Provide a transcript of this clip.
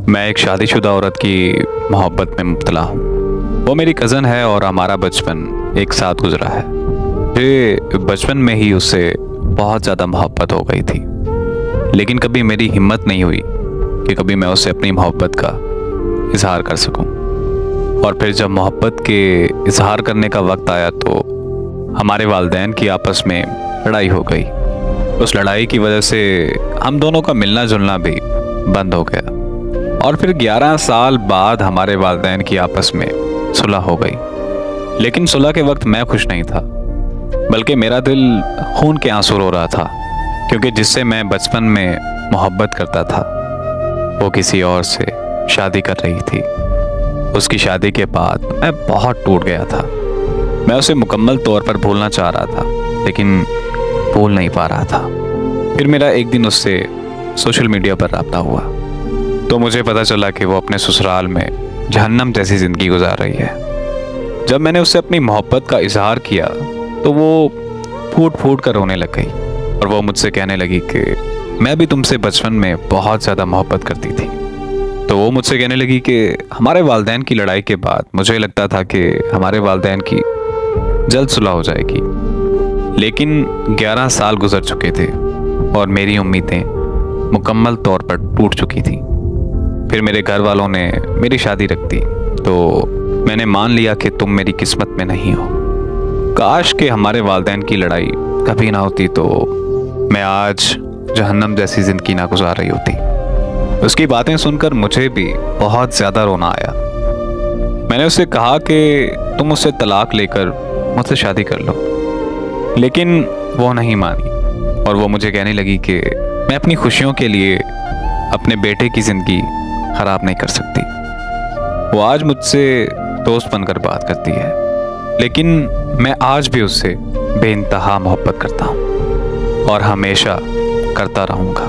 मैं एक शादीशुदा औरत की मोहब्बत में मुब्तला हूँ। वो मेरी कज़न है और हमारा बचपन एक साथ गुजरा है। मुझे बचपन में ही उससे बहुत ज़्यादा मोहब्बत हो गई थी, लेकिन कभी मेरी हिम्मत नहीं हुई कि कभी मैं उससे अपनी मोहब्बत का इजहार कर सकूं। और फिर जब मोहब्बत के इजहार करने का वक्त आया तो हमारे वालिदैन की आपस में लड़ाई हो गई। उस लड़ाई की वजह से हम दोनों का मिलना जुलना भी बंद हो गया और फिर 11 साल बाद हमारे वालिदैन की आपस में सुलह हो गई। लेकिन सुलह के वक्त मैं खुश नहीं था, बल्कि मेरा दिल खून के आंसू रो रहा था, क्योंकि जिससे मैं बचपन में मोहब्बत करता था वो किसी और से शादी कर रही थी। उसकी शादी के बाद मैं बहुत टूट गया था। मैं उसे मुकम्मल तौर पर भूलना चाह रहा था, लेकिन भूल नहीं पा रहा था। फिर मेरा एक दिन उससे सोशल मीडिया पर राब्ता हुआ तो मुझे पता चला कि वो अपने ससुराल में जहन्नम जैसी ज़िंदगी गुजार रही है। जब मैंने उससे अपनी मोहब्बत का इजहार किया तो वो फूट फूट कर रोने लग गई और वो मुझसे कहने लगी कि मैं भी तुमसे बचपन में बहुत ज़्यादा मोहब्बत करती थी। तो वो मुझसे कहने लगी कि हमारे वालिदैन की लड़ाई के बाद मुझे लगता था कि हमारे वालिदैन की जल्द सुलह हो जाएगी, लेकिन 11 साल गुजर चुके थे और मेरी उम्मीदें मुकम्मल तौर पर टूट चुकी थी। फिर मेरे घर वालों ने मेरी शादी रख दी तो मैंने मान लिया कि तुम मेरी किस्मत में नहीं हो। काश कि हमारे वालिदैन की लड़ाई कभी ना होती तो मैं आज जहन्नम जैसी ज़िंदगी ना गुजार रही होती। उसकी बातें सुनकर मुझे भी बहुत ज़्यादा रोना आया। मैंने उससे कहा कि तुम उससे तलाक लेकर मुझसे शादी कर लो, लेकिन वो नहीं मानी और वो मुझे कहने लगी कि मैं अपनी खुशियों के लिए अपने बेटे की ज़िंदगी ख़राब नहीं कर सकती। वो आज मुझसे दोस्त बनकर बात करती है, लेकिन मैं आज भी उससे बेइंतहा मोहब्बत करता हूँ और हमेशा करता रहूँगा।